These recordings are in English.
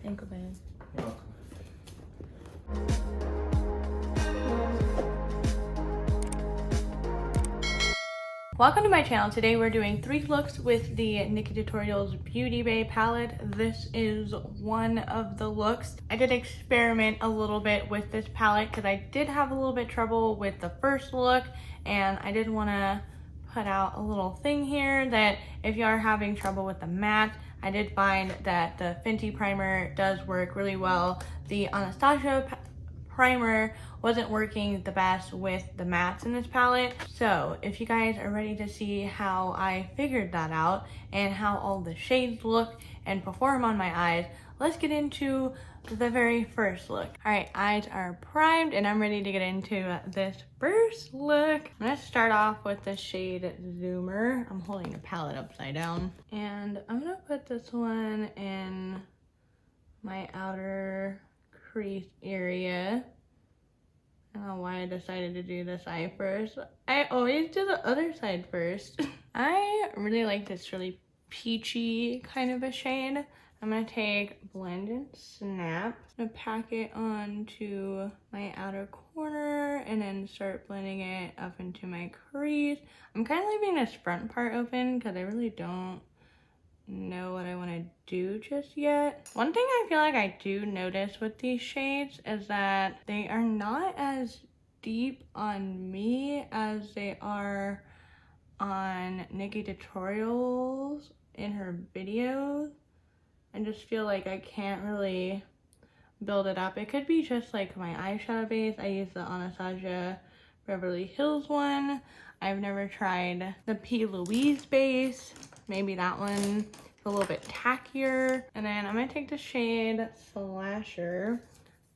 Ankle band. You're welcome. Welcome to my channel. Today we're doing 3 looks with the NikkieTutorials Beauty Bay palette. This is one of the looks. I did experiment a little bit with this palette because I did have a little bit trouble with the first look, and I did want to put out a little thing here that if you are having trouble with the matte, I did find that the Fenty primer does work really well. The Anastasia primer wasn't working the best with the mattes in this palette. So if you guys are ready to see how I figured that out and how all the shades look and perform on my eyes, let's get into the very first look. All right, eyes are primed and I'm ready to get into this first look. I'm gonna start off with the shade Zoomer. I'm holding the palette upside down. And I'm gonna put this one in my outer crease area. I don't know why I decided to do this eye first. I always do the other side first. I really like this really peachy kind of a shade. I'm gonna take Blend and Snap. I'm gonna pack it onto my outer corner and then start blending it up into my crease. I'm kind of leaving this front part open because I really don't know what I want to do just yet. One thing I feel like I do notice with these shades is that they are not as deep on me as they are on NikkieTutorials in her videos. I just feel like I can't really build it up. It could be just like my eyeshadow base. I use the Anastasia Beverly Hills one. I've never tried the P. Louise base. Maybe that one is a little bit tackier. And then I'm gonna take the shade Slasher,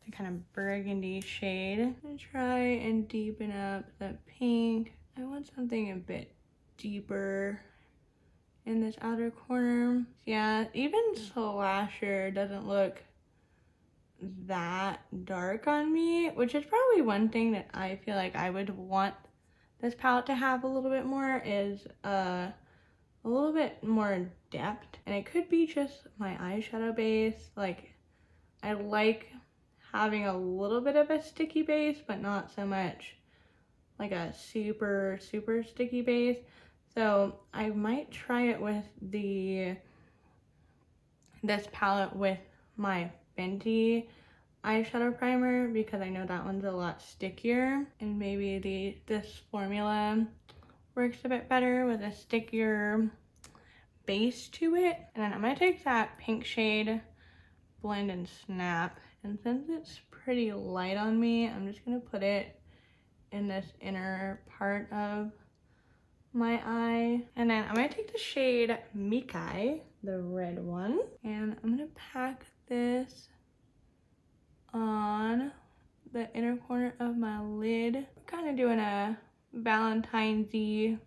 the kind of burgundy shade. I'm gonna try and deepen up that pink. I want something a bit deeper in this outer corner. Yeah, even Slasher doesn't look that dark on me, which is probably one thing that I feel like I would want this palette to have a little bit more is a little bit more depth. And it could be just my eyeshadow base. Like, I like having a little bit of a sticky base, but not so much like a super sticky base. So I might try it with this palette with my Fenty eyeshadow primer because I know that one's a lot stickier, and maybe this formula works a bit better with a stickier base to it. And then I'm gonna take that pink shade Blend and Snap, and since it's pretty light on me, I'm just gonna put it in this inner part of my eye. And then I'm gonna take the shade Mikai, the red one, and I'm gonna pack this on the inner corner of my lid. I'm kind of doing a Valentine's-y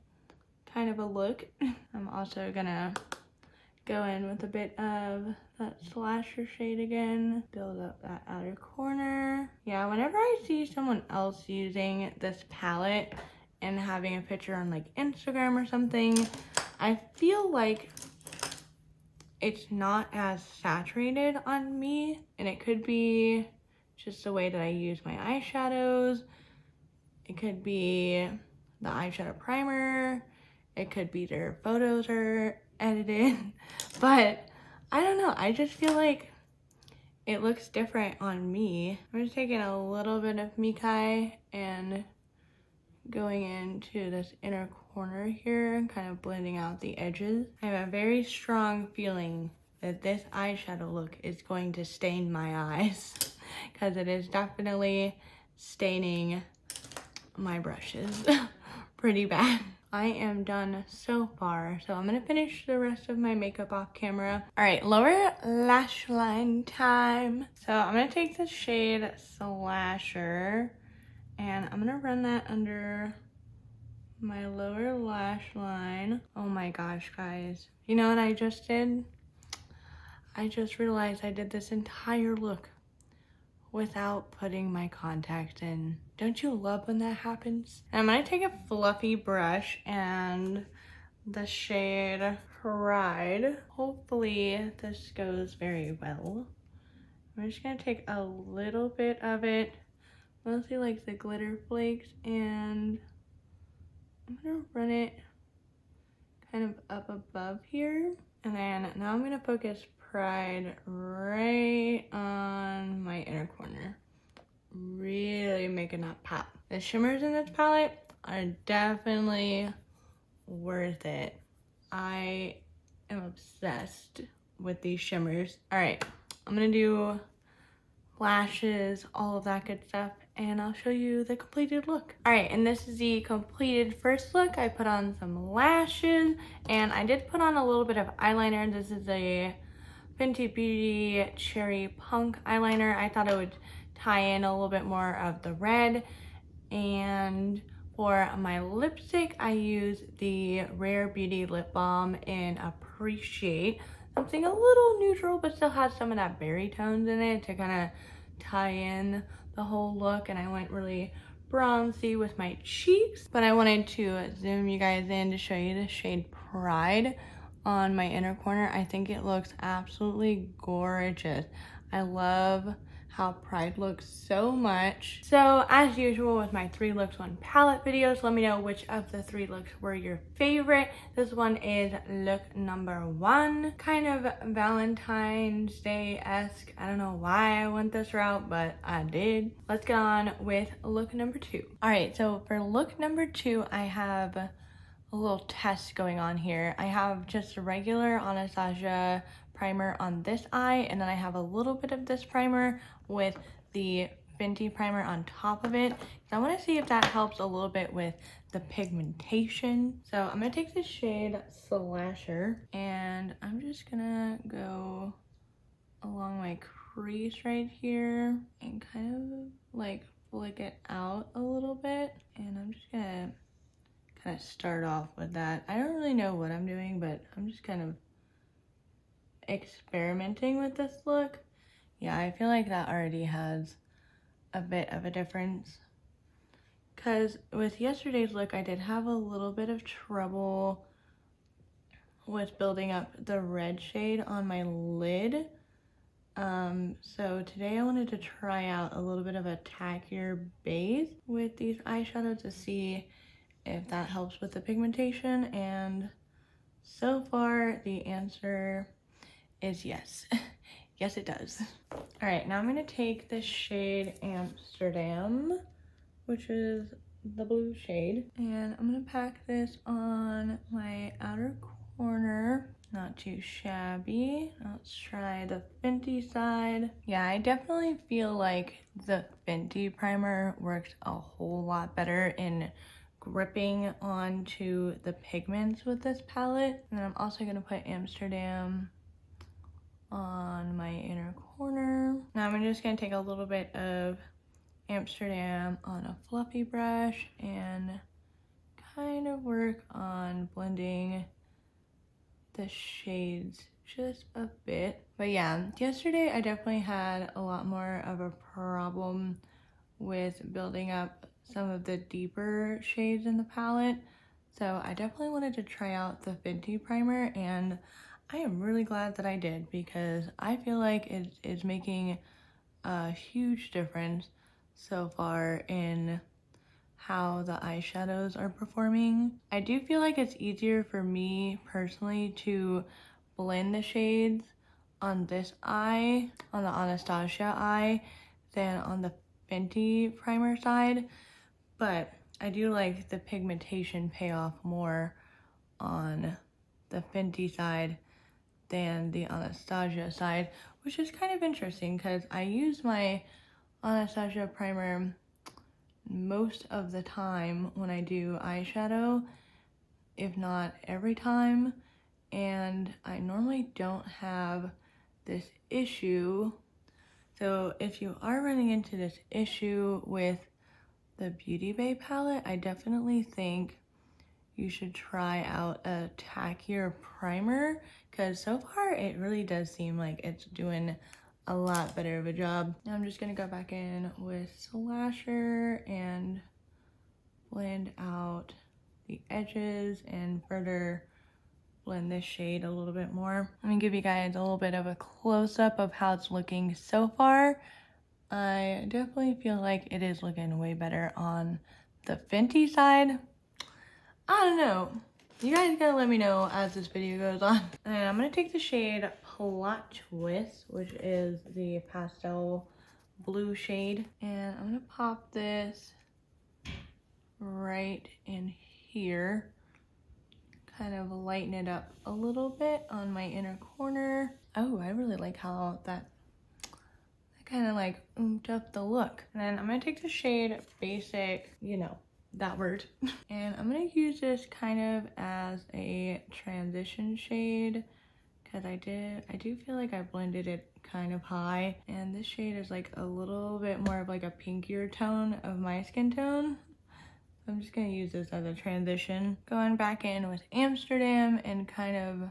kind of a look. I'm also gonna go in with a bit of that Slasher shade again, build up that outer corner. Yeah, whenever I see someone else using this palette and having a picture on like Instagram or something, I feel like it's not as saturated on me, and it could be just the way that I use my eyeshadows. It could be the eyeshadow primer. It could be their photos are edited. But I don't know. I just feel like it looks different on me. I'm just taking a little bit of Mikai and going into this inner corner here and kind of blending out the edges. I have a very strong feeling that this eyeshadow look is going to stain my eyes because it is definitely staining my brushes pretty bad. I am done so far, so I'm gonna finish the rest of my makeup off camera. All right, lower lash line time. So I'm gonna take the shade Slasher and I'm gonna run that under my lower lash line. Oh my gosh, guys. You know what I just did? I just realized I did this entire look without putting my contacts in. Don't you love when that happens? And I'm gonna take a fluffy brush and the shade Pride. Hopefully this goes very well. I'm just gonna take a little bit of it, mostly like the glitter flakes, and I'm gonna run it kind of up above here. And then now I'm gonna focus Pride right on my inner corner. Really making that pop. The shimmers in this palette are definitely worth it. I am obsessed with these shimmers. All right, I'm gonna do lashes, all of that good stuff, and I'll show you the completed look. All right, and this is the completed first look. I put on some lashes, and I did put on a little bit of eyeliner. This is a Fenty Beauty Cherry Punk eyeliner. I thought it would tie in a little bit more of the red. And for my lipstick, I use the Rare Beauty Lip Balm in Appreciate. Something a little neutral, but still has some of that berry tones in it to kind of tie in the whole look. And I went really bronzy with my cheeks, but I wanted to zoom you guys in to show you the shade Pride on my inner corner. I think it looks absolutely gorgeous. I love how Pride looks so much. So as usual with my 3 looks 1 palette videos, let me know which of the 3 looks were your favorite. This one is look number 1, kind of Valentine's Day-esque. I don't know why I went this route, but I did. Let's get on with look number 2. All right, so for look number 2, I have a little test going on here. I have just a regular Anastasia primer on this eye, and then I have a little bit of this primer with the Fenty primer on top of it. So I want to see if that helps a little bit with the pigmentation. So I'm going to take the shade Slasher, and I'm just gonna go along my crease right here and kind of like flick it out a little bit. And I'm just gonna kind of start off with that. I don't really know what I'm doing, but I'm just kind of experimenting with this look. Yeah, I feel like that already has a bit of a difference, because with yesterday's look I did have a little bit of trouble with building up the red shade on my lid. So today I wanted to try out a little bit of a tackier base with these eyeshadows to see if that helps with the pigmentation, and so far the answer is yes. Yes, it does. All right, now I'm gonna take the shade Amsterdam, which is the blue shade, and I'm gonna pack this on my outer corner. Not too shabby. Let's try the Fenty side. Yeah, I definitely feel like the Fenty primer works a whole lot better in gripping onto the pigments with this palette. And then I'm also gonna put Amsterdam on my inner corner. Now I'm just gonna take a little bit of Amsterdam on a fluffy brush and kind of work on blending the shades just a bit. But yeah, yesterday I definitely had a lot more of a problem with building up some of the deeper shades in the palette. So I definitely wanted to try out the Fenty primer, and I am really glad that I did, because I feel like it is making a huge difference so far in how the eyeshadows are performing. I do feel like it's easier for me personally to blend the shades on this eye, on the Anastasia eye, than on the Fenty primer side, but I do like the pigmentation payoff more on the Fenty side than the Anastasia side, which is kind of interesting because I use my Anastasia primer most of the time when I do eyeshadow, if not every time, and I normally don't have this issue. So if you are running into this issue with the Beauty Bay palette, I definitely think you should try out a tackier primer, because so far it really does seem like it's doing a lot better of a job. Now I'm just gonna go back in with Slasher and blend out the edges and further blend this shade a little bit more. Let me give you guys a little bit of a close-up of how it's looking so far. I definitely feel like it is looking way better on the Fenty side. I don't know. You guys gotta let me know as this video goes on. And I'm gonna take the shade Plot Twist, which is the pastel blue shade. And I'm gonna pop this right in here. Kind of lighten it up a little bit on my inner corner. Oh, I really like how that kind of like oomped up the look. And then I'm gonna take the shade Basic, you know, that word. And I'm gonna use this kind of as a transition shade because I do feel like I blended it kind of high. And this shade is like a little bit more of like a pinkier tone of my skin tone. I'm just gonna use this as a transition. Going back in with Amsterdam and kind of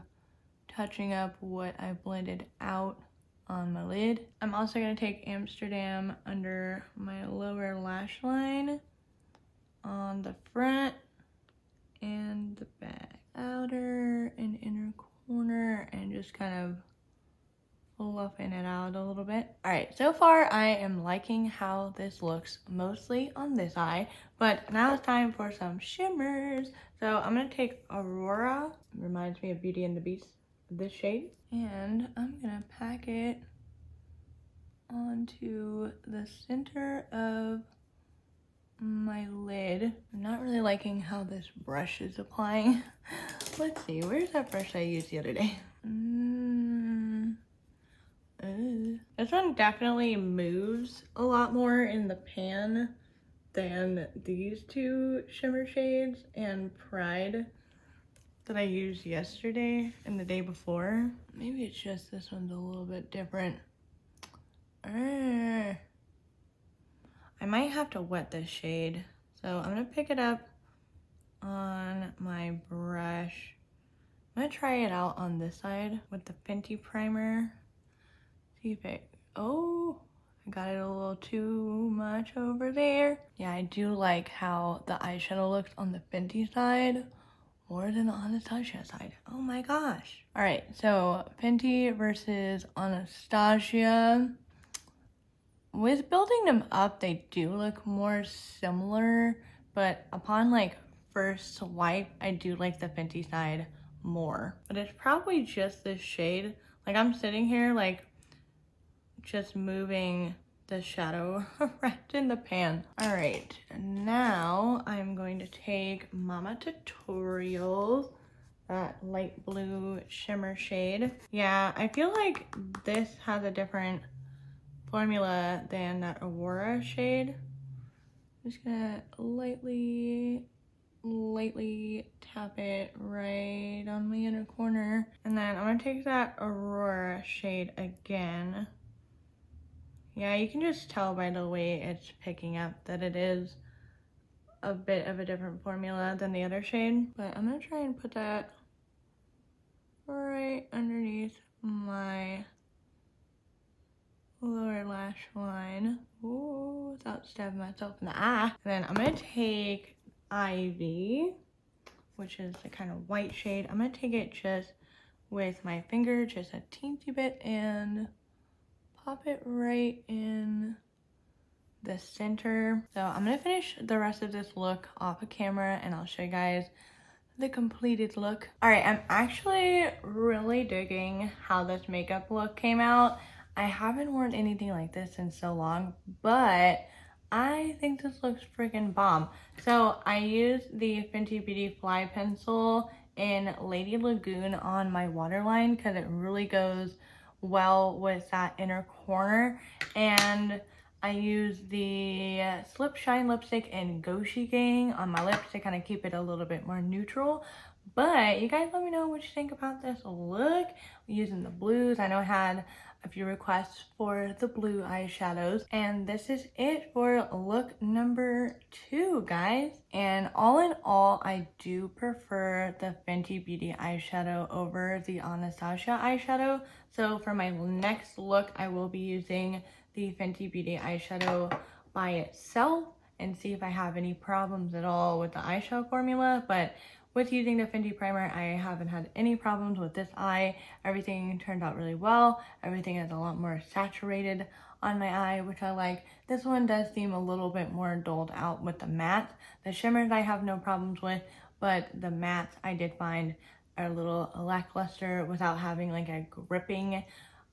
touching up what I blended out on my lid. I'm also gonna take Amsterdam under my lower lash line on the front and the back. Outer and inner corner and just kind of fluffing it out a little bit. All right, so far I am liking how this looks mostly on this eye, but now it's time for some shimmers. So I'm gonna take Aurora, reminds me of Beauty and the Beast, this shade, and I'm gonna pack it onto the center of my lid. I'm not really liking how this brush is applying. Let's see, where's that brush I used the other day? This one definitely moves a lot more in the pan than these two shimmer shades and Pride that I used yesterday and the day before. Maybe it's just this one's a little bit different. I might have to wet this shade. So I'm gonna pick it up on my brush. I'm gonna try it out on this side with the Fenty primer. See if it, oh, I got it a little too much over there. Yeah, I do like how the eyeshadow looks on the Fenty side more than the Anastasia side. Oh my gosh. All right, so Fenty versus Anastasia. With building them up, they do look more similar, but upon like first swipe, I do like the Fenty side more. But it's probably just this shade. Like I'm sitting here like just moving the shadow right in the pan. All right, now I'm going to take NikkieTutorials, that light blue shimmer shade. Yeah, I feel like this has a different formula than that Aurora shade. I'm just gonna lightly tap it right on my inner corner. And then I'm gonna take that Aurora shade again. Yeah, you can just tell by the way it's picking up that it is a bit of a different formula than the other shade. But I'm gonna try and put that right underneath my lower lash line. Ooh, without stabbing myself in the eye. And then I'm gonna take Ivy, which is the kind of white shade. I'm gonna take it just with my finger, just a teensy bit, and pop it right in the center. So I'm gonna finish the rest of this look off of camera and I'll show you guys the completed look. All right, I'm actually really digging how this makeup look came out. I haven't worn anything like this in so long, but I think this looks freaking bomb. So I used the Fenty Beauty Fly Pencil in Lady Lagoon on my waterline because it really goes well with that inner corner. And I used the Slip Shine lipstick in Goshi Gang on my lips to kind of keep it a little bit more neutral. But you guys let me know what you think about this look using the blues. I know I had a few requests for the blue eyeshadows, and this is it for look number 2, guys. And all in all, I do prefer the Fenty Beauty eyeshadow over the Anastasia eyeshadow. So for my next look, I will be using the Fenty Beauty eyeshadow by itself and see if I have any problems at all with the eyeshadow formula. But with using the Fenty primer, I haven't had any problems with this eye. Everything turned out really well. Everything is a lot more saturated on my eye, which I like. This one does seem a little bit more dulled out with the matte. The shimmers I have no problems with, but the mattes I did find are a little lackluster without having like a gripping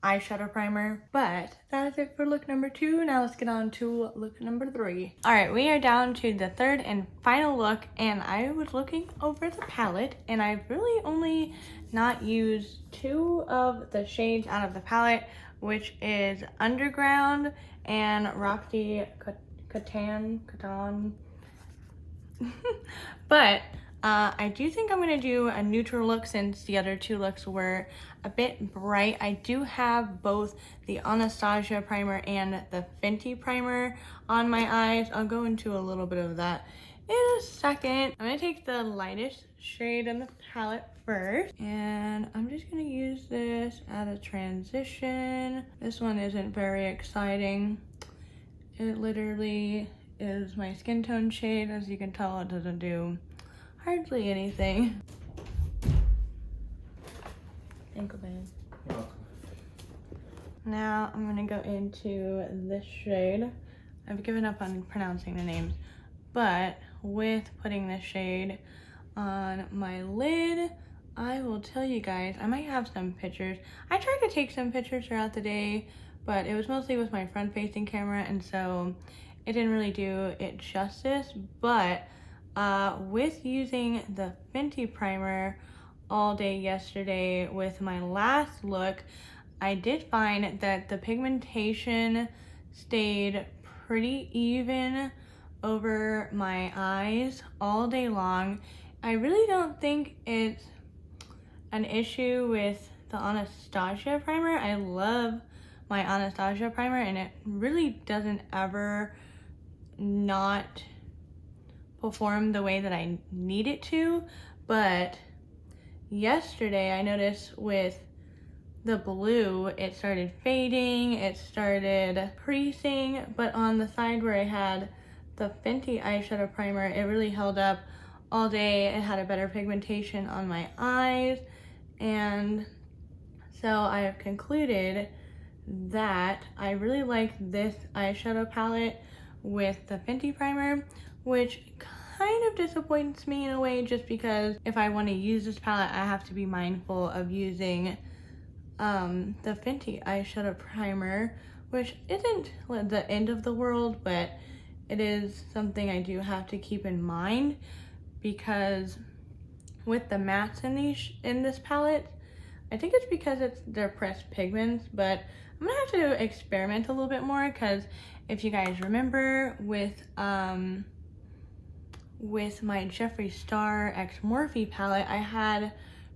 eyeshadow primer. But that is it for look number 2. Now let's get on to look number 3. All right, we are down to the third and final look, and I was looking over the palette, and I've really only not used 2 of the shades out of the palette, which is Underground and Roxy Catan. But I do think I'm going to do a neutral look since the other 2 looks were a bit bright. I do have both the Anastasia primer and the Fenty primer on my eyes. I'll go into a little bit of that in a second. I'm going to take the lightest shade in the palette first, and I'm just going to use this as a transition. This one isn't very exciting. It literally is my skin tone shade. As you can tell, it doesn't do hardly anything. Thank you, babe. You're welcome. Now I'm gonna go into this shade. I've given up on pronouncing the names, but with putting this shade on my lid, I will tell you guys, I might have some pictures. I tried to take some pictures throughout the day, but it was mostly with my front-facing camera, and so it didn't really do it justice. But with using the Fenty primer all day yesterday with my last look, I did find that the pigmentation stayed pretty even over my eyes all day long. I really don't think it's an issue with the Anastasia primer. I love my Anastasia primer, and it really doesn't ever not perform the way that I need it to. But yesterday I noticed with the blue, it started fading, it started creasing, but on the side where I had the Fenty eyeshadow primer, it really held up all day. It had a better pigmentation on my eyes, and so I have concluded that I really like this eyeshadow palette with the Fenty primer, which kind of disappoints me in a way, just because if I want to use this palette, I have to be mindful of using the Fenty eyeshadow primer, which isn't the end of the world, but it is something I do have to keep in mind, because with the mattes in this palette, I think it's because they're pressed pigments, but I'm gonna have to experiment a little bit more, because if you guys remember with my Jeffree Star X Morphe palette, I had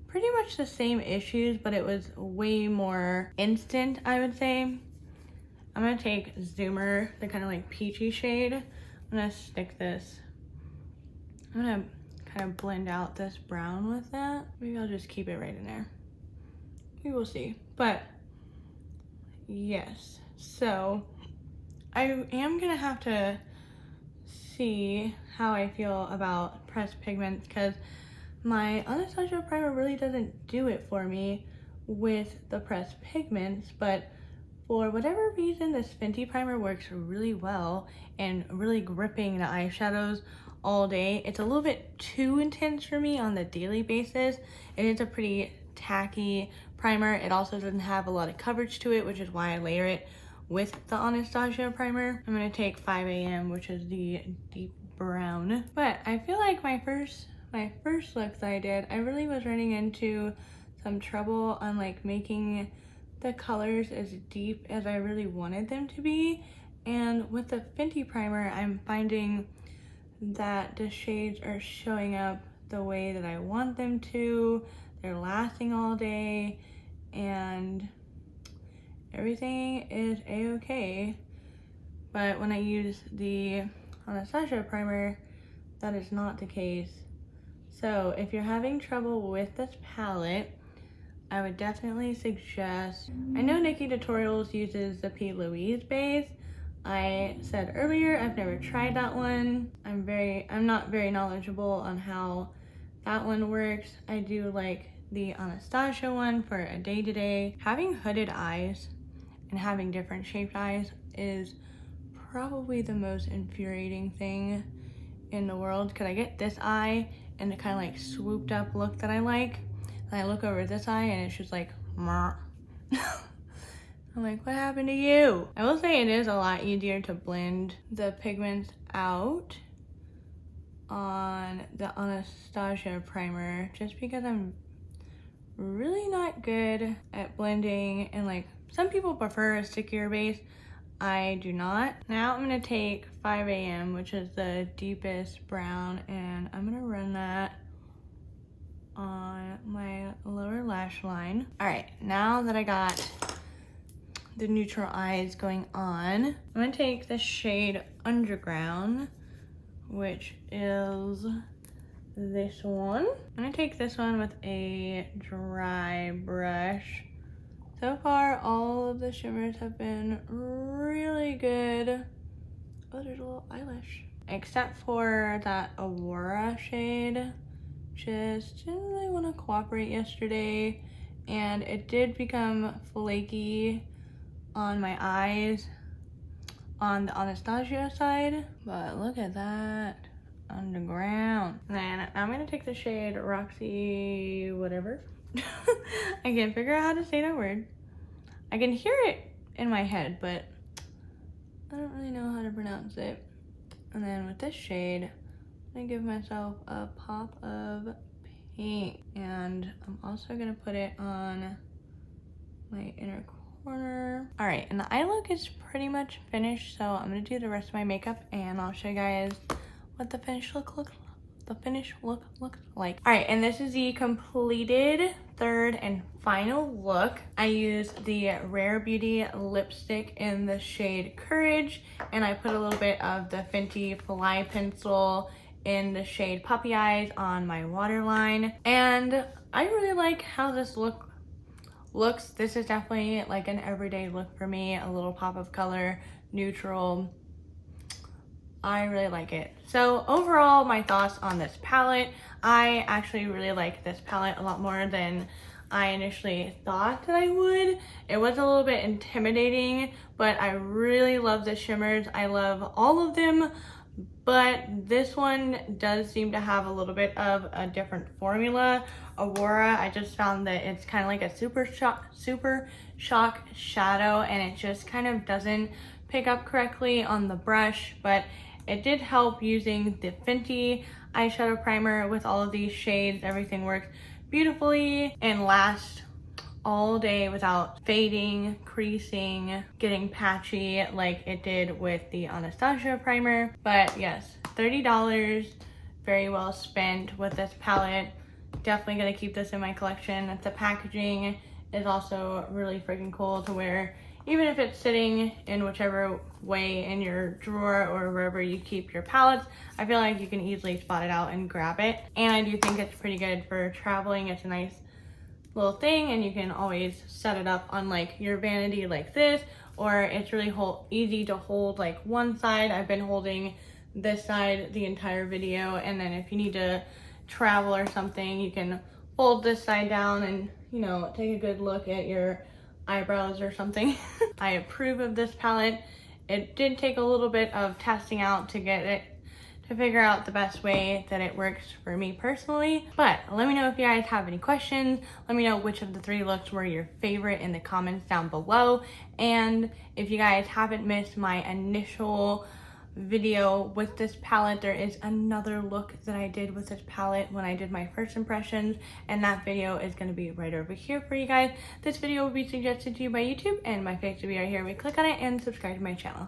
pretty much the same issues, but it was way more instant, I would say. I'm gonna take Zoomer, the kind of like peachy shade. I'm gonna stick this. I'm gonna kind of blend out this brown with that. Maybe I'll just keep it right in there. We will see. But yes, so I am gonna have to see how I feel about pressed pigments, because my Anastasia primer really doesn't do it for me with the pressed pigments, but for whatever reason, this Fenty primer works really well and really gripping the eyeshadows all day. It's a little bit too intense for me on the daily basis. It is a pretty tacky primer. It also doesn't have a lot of coverage to it, which is why I layer it with the Anastasia primer. I'm gonna take 5 AM, which is the deep brown. But I feel like my first looks I did, I really was running into some trouble on like making the colors as deep as I really wanted them to be. And with the Fenty primer, I'm finding that the shades are showing up the way that I want them to. They're lasting all day, and everything is a-okay. But when I use the Anastasia primer, that is not the case. So if you're having trouble with this palette, I would definitely suggest, I know NikkieTutorials uses the P. Louise base. I said earlier, I've never tried that one. I'm not very knowledgeable on how That one works. I do like the Anastasia one for a day-to-day. Having hooded eyes and having different shaped eyes is probably the most infuriating thing in the world, because I get this eye and the kind of like swooped up look that I like, and I look over this eye and it's just like I'm like, what happened to you? I will say it is a lot easier to blend the pigments out on the Anastasia primer, just because I'm really not good at blending, and like some people prefer a stickier base. I do not. Now I'm gonna take 5 AM, which is the deepest brown, and I'm gonna run that on my lower lash line. All right, now that I got the neutral eyes going on, I'm gonna take the shade Underground, which is this one. I'm gonna take this one with a dry brush. So far, all of the shimmers have been really good. Oh, there's a little eyelash. Except for that Aurora shade. Just didn't really want to cooperate yesterday. And it did become flaky on my eyes on the Anastasia side. But look at that. Underground. And then I'm going to take the shade Roxy whatever. I can't figure out how to say that word. I can hear it in my head, but I don't really know how to pronounce it. And then with this shade, I'm gonna give myself a pop of pink. And I'm also gonna put it on my inner corner. All right, and the eye look is pretty much finished, so I'm gonna do the rest of my makeup and I'll show you guys what the finished look looks like. All right, and this is the completed third and final look. I used the Rare Beauty lipstick in the shade Courage, and I put a little bit of the Fenty Fly pencil in the shade Puppy Eyes on my waterline. And I really like how this look looks. This is definitely like an everyday look for me, a little pop of color, neutral. I really like it. So overall, my thoughts on this palette, I actually really like this palette a lot more than I initially thought that I would. It was a little bit intimidating, but I really love the shimmers. I love all of them, but this one does seem to have a little bit of a different formula. Aurora, I just found that it's kind of like a super shock shadow, and it just kind of doesn't pick up correctly on the brush, but it did help using the Fenty eyeshadow primer with all of these shades. Everything works beautifully and lasts all day without fading, creasing, getting patchy like it did with the Anastasia primer. But yes, $30, very well spent with this palette. Definitely gonna keep this in my collection. The packaging is also really freaking cool to wear. Even if it's sitting in whichever way in your drawer or wherever you keep your palettes, I feel like you can easily spot it out and grab it. And I do think it's pretty good for traveling. It's a nice little thing, and you can always set it up on like your vanity like this, or it's really easy to hold like one side. I've been holding this side the entire video, and then if you need to travel or something, you can fold this side down and, you know, take a good look at your eyebrows or something. I approve of this palette. It did take a little bit of testing out to get it to figure out the best way that it works for me personally. But let me know if you guys have any questions. Let me know which of the 3 looks were your favorite in the comments down below. And if you guys haven't missed my initial video with this palette, there is another look that I did with this palette when I did my first impressions, and that video is going to be right over here for you guys. This video will be suggested to you by YouTube, and my face will be right here. We click on it and subscribe to my channel.